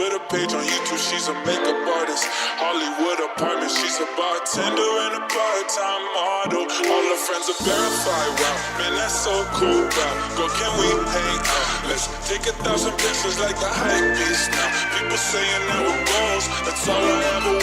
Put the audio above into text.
Twitter page on YouTube, she's a makeup artist. Hollywood apartment, she's a bartender and a part-time model. All her friends are verified, wow, man, that's so cool, wow. Girl, can we hang out? Let's take 1,000 pictures like the hype beast now. People saying that we're goals, that's all I ever